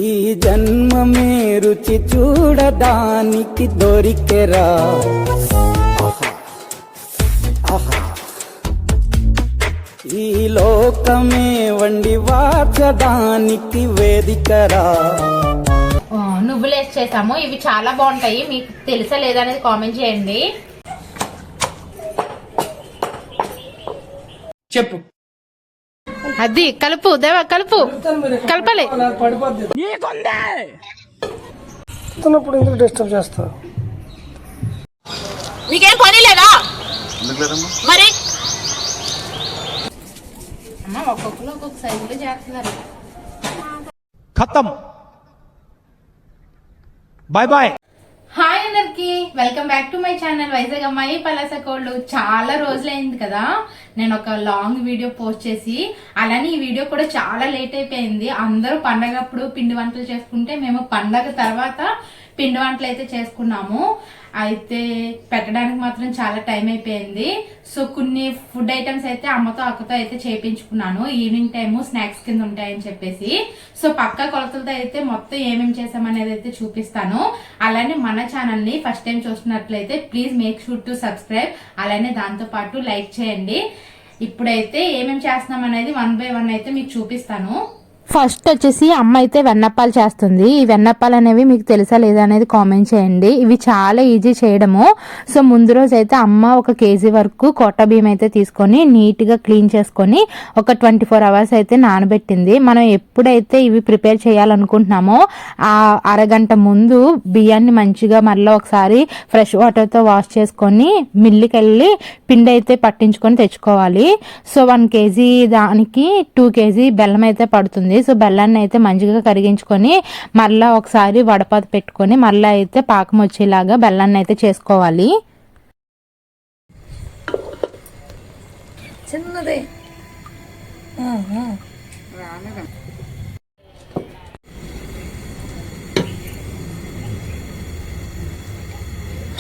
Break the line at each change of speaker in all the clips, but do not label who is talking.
ఈ జన్మమే రుచి చూడడానికి దొరికెరా. ఈ లోకమే వండి వాచడానికి వేదికరా.
నువ్వులేసి చేసాము. ఇవి చాలా బాగుంటాయి. మీకు తెలుసా లేదా అనేది కామెంట్ చేయండి.
చెప్పు.
అది కలుపు దేవా, కలుపు, కలపాలి.
ఎందుకు డిస్టర్బ్ చేస్తా?
మీకేం పని లేదా మరి? అమ్మ ఒక్కొక్కరు ఒక్కొక్క సైజులో చేస్తున్నారు.
ఖతం. Bye bye.
హాయ్ అందరికి, welcome back to my channel Vizag అమ్మాయి పలాస కోళ్ళు. చాలా రోజులైంది కదా నేను ఒక లాంగ్ వీడియో పోస్ట్ చేసి. అలానే ఈ వీడియో కూడా చాలా లేట్ అయిపోయింది. అందరూ పండగప్పుడు పిండి వంటలు చేసుకుంటే మేము పండగ తర్వాత పిండి వంటలు అయితే చేసుకున్నాము. అయితే పెట్టడానికి మాత్రం చాలా టైం అయిపోయింది. సో కొన్ని ఫుడ్ ఐటమ్స్ అయితే అమ్మతో అక్కతో అయితే చేయించుకున్నాను. ఈవినింగ్ టైము స్నాక్స్ కింద ఉంటాయని చెప్పేసి. సో పక్కా కొలతలతో అయితే మొత్తం ఏమేమి చేసామనేది అయితే చూపిస్తాను. అలానే మన ఛానల్ ని ఫస్ట్ టైం చూస్తున్నట్లయితే please make sure to subscribe. అలానే దాంతో పాటు లైక్ చేయండి. ఇప్పుడైతే ఏమేమి చేస్తున్నాం అనేది 1 by 1 అయితే మీకు చూపిస్తాను. ఫస్ట్ వచ్చేసి అమ్మ అయితే వెన్నప్పాలు చేస్తుంది. ఈ వెన్నప్పాలు అనేవి మీకు తెలుసా లేదా అనేది కామెంట్ చేయండి. ఇవి చాలా ఈజీ చేయడము. సో ముందు రోజు అయితే అమ్మ 1 kg వరకు కోటా బియ్యం అయితే తీసుకొని నీట్గా క్లీన్ చేసుకొని ఒక 24 hours అయితే నానబెట్టింది. మనం ఎప్పుడైతే ఇవి ప్రిపేర్ చేయాలనుకుంటున్నామో ఆ అరగంట ముందు బియ్యాన్ని మంచిగా మళ్ళీ ఒకసారి ఫ్రెష్ వాటర్తో వాష్ చేసుకొని మిల్లుకి వెళ్ళి పిండి అయితే పట్టించుకొని తెచ్చుకోవాలి. సో 1 kg దానికి 2 kg బెల్లం అయితే పడుతుంది. సో బెల్లాన్ని అయితే మంచిగా కరిగించుకొని మళ్ళీ ఒకసారి వడపాత పెట్టుకొని మళ్ళీ అయితే పాకం వచ్చేలాగా బెల్లాన్ని అయితే చేసుకోవాలి.
చిన్నదే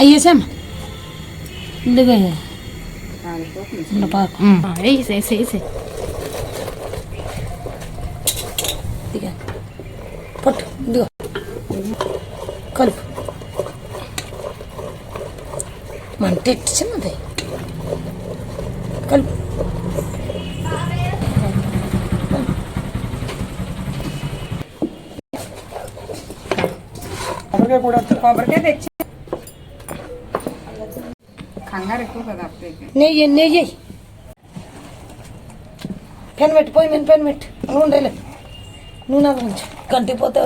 అయ్యేసాం పట్టు ఇదిగో కలుపు. మంట ఎట్టు చిన్నది కలుపు. కొబ్బరికాయ తెచ్చి కంగారు ఎక్కువ కదా. నెయ్యి నెయ్యి పెన్ పెట్టి పోయి మేము పెన్ పెట్టి ఉండలే. నూనె కొంచెం కంటిపోతే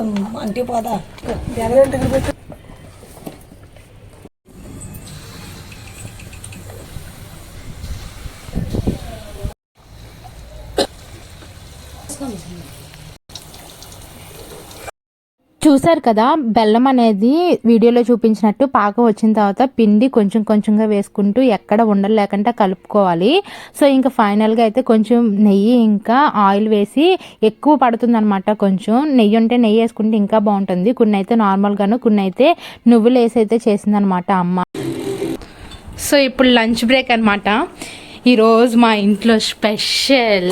అంటిపోదా.
చూసారు కదా, బెల్లం అనేది వీడియోలో చూపించినట్టు పాకం వచ్చిన తర్వాత పిండి కొంచెం కొంచెంగా వేసుకుంటూ ఎక్కడ ఉండలు లేకుండా కలుపుకోవాలి. సో ఇంకా ఫైనల్గా అయితే కొంచెం నెయ్యి ఇంకా ఆయిల్ వేసి ఎక్కువ పడుతుంది అనమాట. కొంచెం నెయ్యి ఉంటే నెయ్యి వేసుకుంటే ఇంకా బాగుంటుంది. కొన్ని అయితే నార్మల్గాను, కొన్ని అయితే నువ్వులు వేసి అయితే చేసిందనమాట అమ్మ. సో ఇప్పుడు లంచ్ బ్రేక్ అనమాట. ఈరోజు మా ఇంట్లో స్పెషల్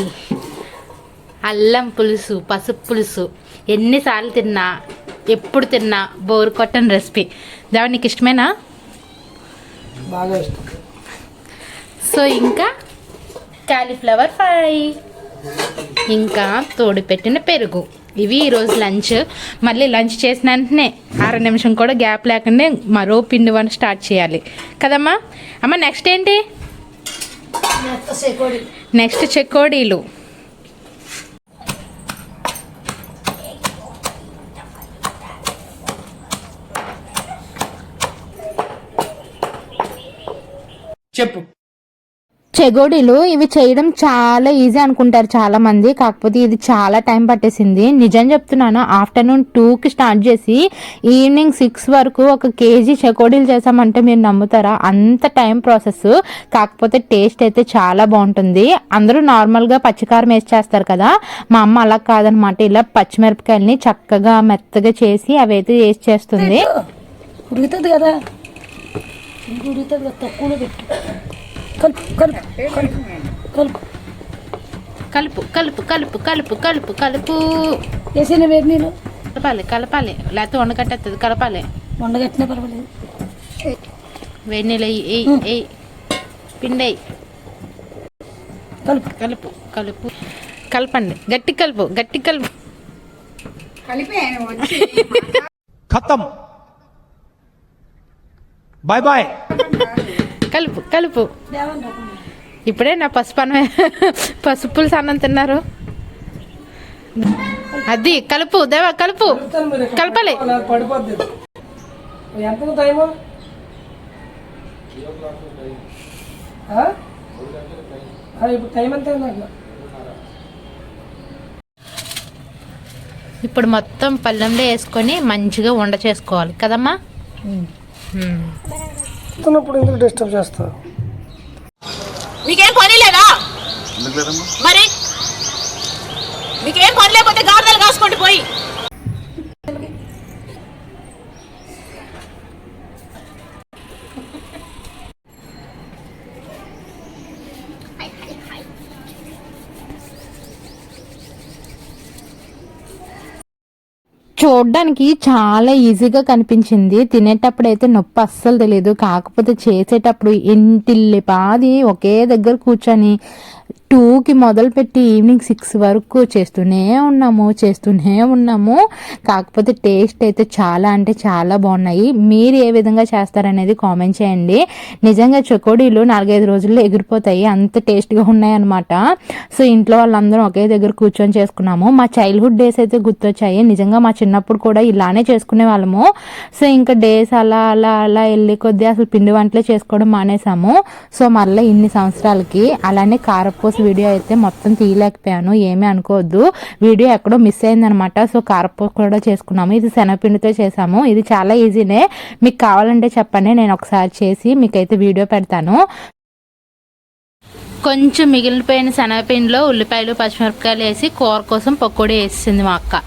అల్లం పులుసు, పసుపు పులుసు. ఎన్నిసార్లు తిన్నా, ఎప్పుడు తిన్నా బోర్ కొట్టని రెసిపీ. దేవా నీకు ఇష్టమేనా?
బాగా ఇష్టం.
సో ఇంకా కాలీఫ్లవర్ ఫ్రై, ఇంకా తోడు పెట్టిన పెరుగు. ఇవి ఈరోజు లంచ్. మళ్ళీ లంచ్ చేసిన వెంటనే 6 నిమిషం కూడా గ్యాప్ లేకుండా మరో పిండి వంట స్టార్ట్ చేయాలి కదమ్మా. అమ్మ నెక్స్ట్ ఏంటి? నెక్స్ట్ చెకోడీలు.
చెప్పు.
చెగోడీలు ఇవి చేయడం చాలా ఈజీ అనుకుంటారు చాలా మంది. కాకపోతే ఇది చాలా టైం పట్టేసింది. నిజం చెప్తున్నాను, ఆఫ్టర్నూన్ 2కి స్టార్ట్ చేసి ఈవినింగ్ 6 వరకు 1 kg చెకోడీలు చేసామంటే మీరు నమ్ముతారా? అంత టైం ప్రాసెస్. కాకపోతే టేస్ట్ అయితే చాలా బాగుంటుంది. అందరూ నార్మల్గా పచ్చికారం వేసి చేస్తారు కదా, మా అమ్మ అలా కాదనమాట. ఇలా పచ్చిమిరపకాయలని చక్కగా మెత్తగా చేసి అవి అయితే వేసి చేస్తుంది.
ఉడుగుతుంది కదా, ఉడుగుతుంది కదా, తక్కువలో పెట్టు. కలుపు కలుపు కలుపు
కలుపు కలుపు కలుపు కలుపు కలుపు కలుపు.
వేసిన వేడి నీళ్ళు
కలపాలి కలపాలి, లేకపోతే వండకట్టేస్తుంది. కలపాలి,
వండగట్టినా పర్వాలేదు.
వేడి నీళ్ళు ఎయ్యి, పిండి
కలుపు
కలుపు కలుపు కలపండి, గట్టి కలుపు, గట్టి కలుపు.
खत्म बाय बाय
కలుపు కలుపు. ఇప్పుడే నా పసుపు పులుసు అన్నం తిన్నారు. అది కలుపు దేవా, కలుపు, కలపాలి.
పడిపోద్ది. ఎంత టైము? ఇప్పుడు టైం ఎంత నాకు?
ఇప్పుడు మొత్తం పళ్ళెంలో వేసుకొని మంచిగా వండ చేసుకోవాలి కదమ్మా.
ఇప్పుడు ఎందుకు డిస్టర్బ్ చేస్తావు?
మీకేం పని లేదా? మరి మీకేం పని లేకపోతే గార్డెన్లు కాసుకోండి పోయి.
చూడ్డానికి చాలా ఈజీగా కనిపించింది, తినేటప్పుడు అయితే నొప్పి అస్సలు తెలియదు. కాకపోతే చేసేటప్పుడు ఇంటిల్లి పాది ఒకే దగ్గర కూర్చొని 2కి మొదలుపెట్టి ఈవినింగ్ 6 వరకు చేస్తూనే ఉన్నాము. కాకపోతే టేస్ట్ అయితే చాలా అంటే చాలా బాగున్నాయి. మీరు ఏ విధంగా చేస్తారనేది కామెంట్ చేయండి. నిజంగా చకోడీలు 4-5 రోజుల్లో ఎగిరిపోతాయి, అంత టేస్ట్గా ఉన్నాయి అనమాట. సో ఇంట్లో వాళ్ళందరం ఒకే దగ్గర కూర్చొని చేసుకున్నాము. మా చైల్డ్హుడ్ డేస్ అయితే గుర్తొచ్చాయి. నిజంగా మా చిన్నప్పుడు కూడా ఇలానే చేసుకునే వాళ్ళము. సో ఇంకా డేస్ అలా అలా అలా వెళ్ళి కొద్దీ అసలు పిండి వంటలే చేసుకోవడం మానేసాము. సో మళ్ళీ ఇన్ని సంవత్సరాలకి అలానే కారపూస వీడియో అయితే మొత్తం తీయలేకపోయాను, ఏమీ అనుకోవద్దు. వీడియో ఎక్కడో మిస్ అయిందనమాట. సో కారపూస కూడా చేసుకున్నాము. ఇది శనగపిండితో చేసాము. ఇది చాలా ఈజీనే, మీకు కావాలంటే చెప్పండి, నేను ఒకసారి చేసి మీకైతే వీడియో పెడతాను. కొంచెం మిగిలిపోయిన శనగపిండిలో ఉల్లిపాయలు పచ్చిమిరపకాయలు వేసి కూర కోసం పకోడీ వేసింది మా అక్క.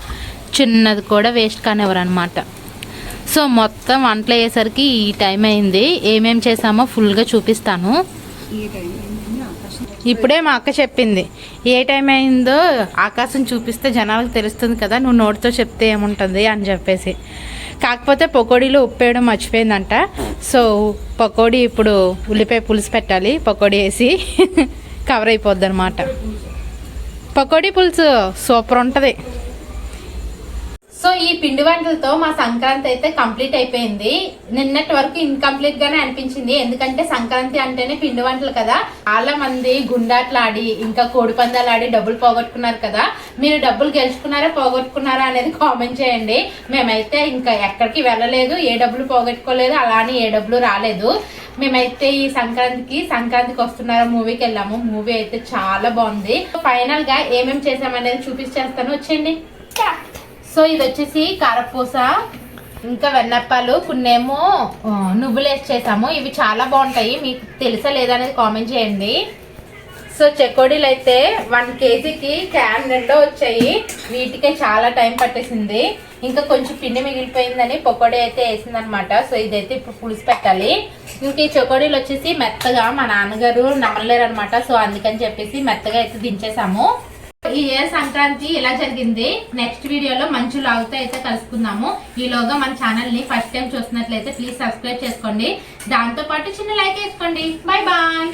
చిన్నది కూడా వేస్ట్ కానివ్వరు అనమాట. సో మొత్తం వంటలు అయ్యేసరికి ఈ టైం అయింది. ఏమేమి చేసామో ఫుల్గా చూపిస్తాను. ఇప్పుడే మా అక్క చెప్పింది, ఏ టైం అయిందో ఆకాశం చూపిస్తే జనాలకు తెలుస్తుంది కదా, నువ్వు నోటితో చెప్తే ఏముంటుంది అని చెప్పేసి. కాకపోతే పకోడీలో ఉప్పేయడం మర్చిపోయిందంట. సో పకోడీ ఇప్పుడు ఉల్లిపాయ పులుసు పెట్టాలి, పకోడీ వేసి కవర్ అయిపోద్ది అనమాట. పకోడీ పులుసు సూపర్ ఉంటుంది. సో ఈ పిండి వంటలతో మా సంక్రాంతి అయితే కంప్లీట్ అయిపోయింది. నిన్నటి వరకు ఇన్కంప్లీట్ గానే అనిపించింది, ఎందుకంటే సంక్రాంతి అంటేనే పిండి వంటలు కదా. చాలా మంది గుండాట్లు ఆడి ఇంకా కోడి పందాలు ఆడి డబ్బులు పోగొట్టుకున్నారు కదా. మీరు డబ్బులు గెలుచుకున్నారా పోగొట్టుకున్నారా అనేది కామెంట్ చేయండి. మేమైతే ఇంకా ఎక్కడికి వెళ్ళలేదు, ఏ డబ్బులు పోగొట్టుకోలేదు, అలానే ఏ డబ్బులు రాలేదు. మేమైతే ఈ సంక్రాంతికి వస్తున్నారా మూవీకి వెళ్ళాము. మూవీ అయితే చాలా బాగుంది. ఫైనల్ గా ఏమేమి చేసామనేది చూపించేస్తాను, వచ్చేయండి. సో ఇది వచ్చేసి కారపూస, ఇంకా వెన్నప్పాలు, కొన్నేమో నువ్వులు వేసి చేసాము. ఇవి చాలా బాగుంటాయి, మీకు తెలుసా లేదా అనేది కామెంట్ చేయండి. సో చెకోడీలు అయితే 1 kgకి క్యాన్ 2 వచ్చాయి. వీటికే చాలా టైం పట్టేసింది. ఇంకా కొంచెం పిండి మిగిలిపోయిందని పకోడీ అయితే వేసింది అనమాట. సో ఇదైతే ఇప్పుడు పులుసు పెట్టాలి. ఇంక ఈ చెకోడీలు వచ్చేసి మెత్తగా మా నాన్నగారు నమ్మలేరు అనమాట. సో అందుకని చెప్పేసి మెత్తగా అయితే దించేసాము. ఈ ఇయర్ సంక్రాంతి ఇలా జరిగింది. నెక్స్ట్ వీడియోలో మంచి లాగుతో అయితే కలుసుకుందాము. ఈలోగా మన ఛానల్ ని ఫస్ట్ టైం చూస్తున్నట్లయితే ప్లీజ్ సబ్స్క్రైబ్ చేసుకోండి. దాంతో పాటు చిన్న లైక్ వేసుకోండి. Bye bye.